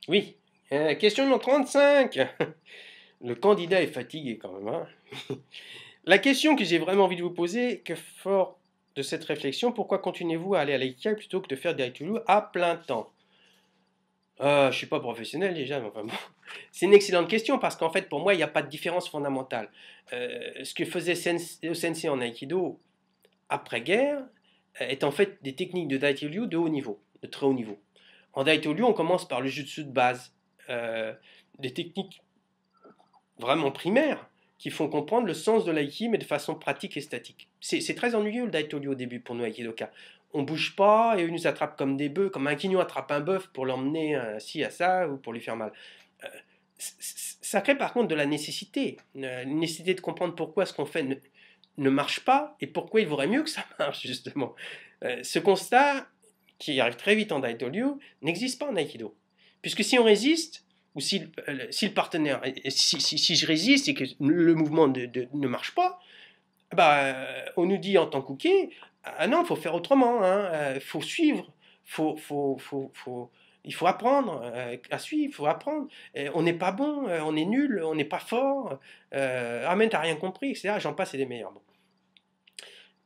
Oui. Question numéro 35. Le candidat est fatigué quand même, hein. La question que j'ai vraiment envie de vous poser, que fort de cette réflexion, pourquoi continuez-vous à aller à l'IKEA plutôt que de faire des Aikido à plein temps? Je suis pas professionnel déjà, mais enfin bon. C'est une excellente question parce qu'en fait, pour moi, il n'y a pas de différence fondamentale. Ce que faisait le sensei en Aikido après-guerre est en fait des techniques de Daitoryu de haut niveau, de très haut niveau. En Daitoryu, on commence par le jutsu de base, euh, des techniques vraiment primaires qui font comprendre le sens de l'aiki, mais de façon pratique et statique. C'est très ennuyeux le Daitoryu au début pour nous aikidoka. On bouge pas et eux nous attrapent comme des bœufs, comme un quignon attrape un bœuf pour l'emmener ci à ça ou pour lui faire mal. Euh, Ça crée par contre de la nécessité, une nécessité de comprendre pourquoi ce qu'on fait ne marche pas et pourquoi il vaudrait mieux que ça marche justement. Ce constat, qui arrive très vite en Daitoryu, n'existe pas en Aikido. Puisque si on résiste, ou si le partenaire, si je résiste et que le mouvement ne marche pas, bah, on nous dit en tant qu'ouké, ah non, il faut faire autrement, il faut suivre, il faut apprendre à suivre, il faut apprendre. On n'est pas bon, on est nul, on n'est pas fort, ah mais t'as rien compris, etc. J'en passe et des meilleurs. Bon.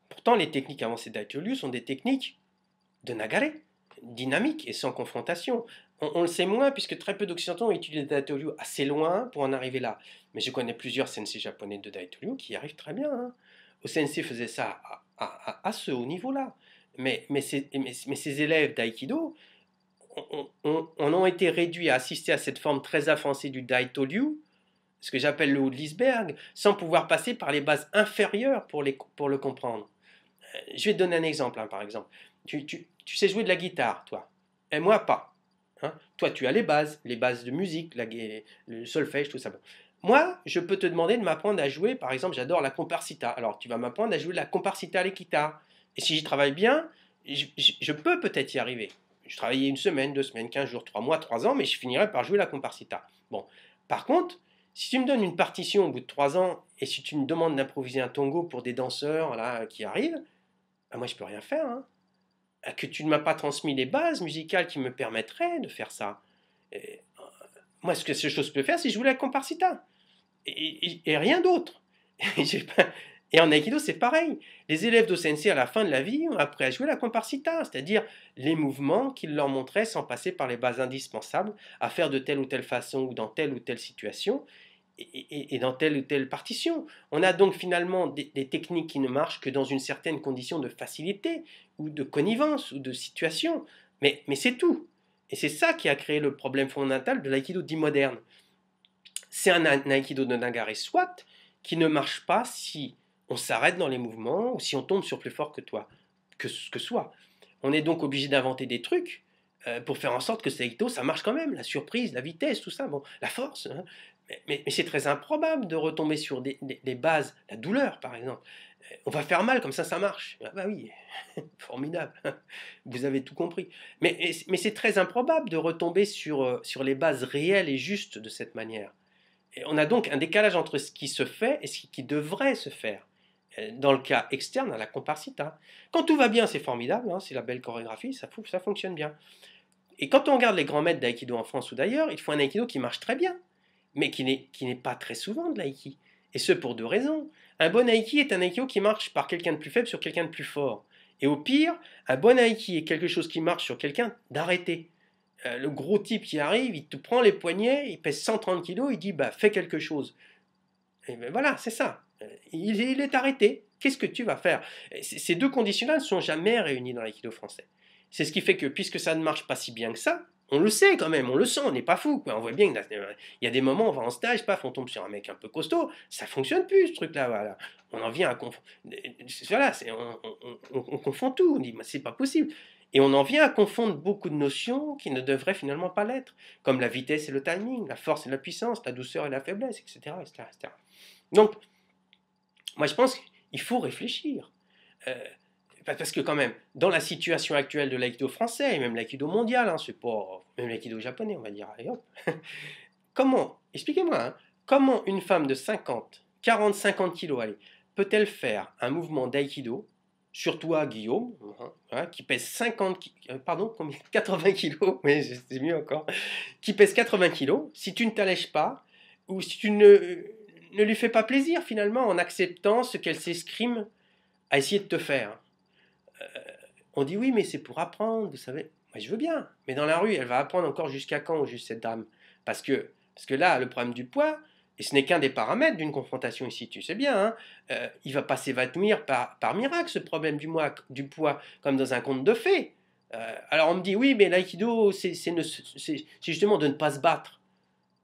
Pourtant, les techniques avancées d'Aitoryu sont des techniques de Nagare, dynamiques et sans confrontation. On le sait moins puisque très peu d'Occidentaux ont étudié le Daitoryu assez loin pour en arriver là. Mais je connais plusieurs sensei japonais de Daitoryu qui y arrivent très bien. Hein. O sensei faisait ça à ce haut niveau-là. Mais ces élèves d'aïkido ont été réduits à assister à cette forme très avancée du Daitoryu, ce que j'appelle le haut de l'iceberg, sans pouvoir passer par les bases inférieures pour le comprendre. Je vais te donner un exemple, hein, par exemple. Tu sais jouer de la guitare, toi. Et moi, pas. Hein. Toi, tu as les bases de musique, le solfège, tout ça. Bon. Moi, je peux te demander de m'apprendre à jouer, par exemple, j'adore la comparsita. Alors, tu vas m'apprendre à jouer la comparsita à la guitare. Et si j'y travaille bien, je peux peut-être y arriver. Je travaillais une semaine, 2 semaines, 15 jours, 3 mois, 3 ans, mais je finirai par jouer la comparsita. Bon. Par contre, si tu me donnes une partition au bout de 3 ans, et si tu me demandes d'improviser un tango pour des danseurs là, qui arrivent, ah, moi, je peux rien faire. Hein. Que tu ne m'as pas transmis les bases musicales qui me permettraient de faire ça. Et, moi, ce que ces choses peut faire, c'est jouer la comparsita. Et rien d'autre. Et en Aikido, c'est pareil. Les élèves d'Osensei, à la fin de la vie, ont appris à jouer la comparsita, c'est-à-dire les mouvements qu'il leur montrait sans passer par les bases indispensables à faire de telle ou telle façon ou dans telle ou telle situation et dans telle ou telle partition. On a donc finalement des techniques qui ne marchent que dans une certaine condition de facilité ou de connivence ou de situation. Mais c'est tout. Et c'est ça qui a créé le problème fondamental de l'aïkido dit moderne. C'est un aïkido de Nagare soit qui ne marche pas si on s'arrête dans les mouvements ou si on tombe sur plus fort que toi, que soi. On est donc obligé d'inventer des trucs pour faire en sorte que cet aïkido, ça marche quand même. La surprise, la vitesse, tout ça, bon, la force. Hein. Mais c'est très improbable de retomber sur des bases, la douleur par exemple. On va faire mal, comme ça marche. Ah bah oui, formidable, vous avez tout compris. Mais c'est très improbable de retomber sur les bases réelles et justes de cette manière. Et on a donc un décalage entre ce qui se fait et ce qui devrait se faire. Dans le cas externe à la comparsita. Quand tout va bien, c'est formidable, hein, c'est la belle chorégraphie, ça fonctionne bien. Et quand on regarde les grands maîtres d'aïkido en France ou d'ailleurs, il faut un aïkido qui marche très bien mais qui n'est pas très souvent de l'aïki. Et ce pour deux raisons. Un bon aïki est un aïkido qui marche par quelqu'un de plus faible sur quelqu'un de plus fort. Et au pire, un bon aïki est quelque chose qui marche sur quelqu'un d'arrêté. Le gros type qui arrive, il te prend les poignets, il pèse 130 kilos, il dit bah fais quelque chose. Et ben voilà, c'est ça. Il est arrêté. Qu'est-ce que tu vas faire? Ces deux conditions-là ne sont jamais réunies dans l'aïkido français. C'est ce qui fait que puisque ça ne marche pas si bien que ça, on le sait quand même, on le sent, on n'est pas fou. Quoi. On voit bien qu'il y a des moments, on va en stage, paf, on tombe sur un mec un peu costaud, ça fonctionne plus ce truc-là. Voilà. On en vient à confondre. Voilà, on confond tout. On dit, c'est pas possible. Et on en vient à confondre beaucoup de notions qui ne devraient finalement pas l'être, comme la vitesse et le timing, la force et la puissance, la douceur et la faiblesse, etc. etc., etc. Donc, moi je pense qu'il faut réfléchir. Euh, Parce que quand même, dans la situation actuelle de l'aïkido français, et même l'aïkido mondial, hein, c'est pas même l'aïkido japonais, on va dire, allez, hop. Comment, expliquez-moi, hein, comment une femme de 50, 40, 50 kilos, allez, peut-elle faire un mouvement d'aïkido sur toi, Guillaume, hein, qui pèse 80 kilos, mais c'est mieux encore, qui pèse 80 kilos, si tu ne t'allèges pas, ou si tu ne lui fais pas plaisir finalement en acceptant ce qu'elle s'escrime à essayer de te faire. On dit oui, mais c'est pour apprendre, vous savez. Moi, je veux bien, mais dans la rue, elle va apprendre encore jusqu'à quand, juste cette dame? Parce que là, le problème du poids, et ce n'est qu'un des paramètres d'une confrontation ici, tu sais bien, hein, il va pas s'évanouir par miracle, ce problème du poids, comme dans un conte de fées. Alors on me dit, oui, mais l'aïkido, c'est justement de ne pas se battre.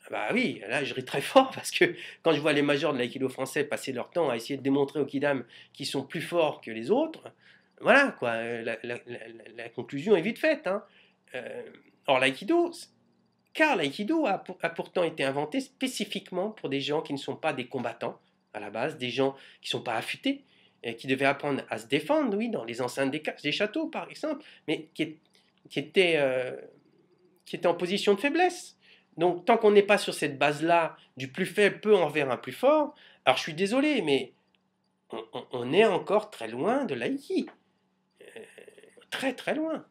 Bah oui, là je ris très fort parce que quand je vois les majors de l'aïkido français passer leur temps à essayer de démontrer aux kidam qu'ils sont plus forts que les autres, voilà quoi, la conclusion est vite faite, hein. Euh, or l'aïkido a pourtant été inventé spécifiquement pour des gens qui ne sont pas des combattants à la base, des gens qui ne sont pas affûtés, et qui devaient apprendre à se défendre, oui, dans les enceintes des châteaux par exemple, mais qui étaient, euh, qui étaient en position de faiblesse. Donc tant qu'on n'est pas sur cette base-là, du plus faible peut envers un plus fort, alors je suis désolé, mais on est encore très loin de l'aïki. Très très loin.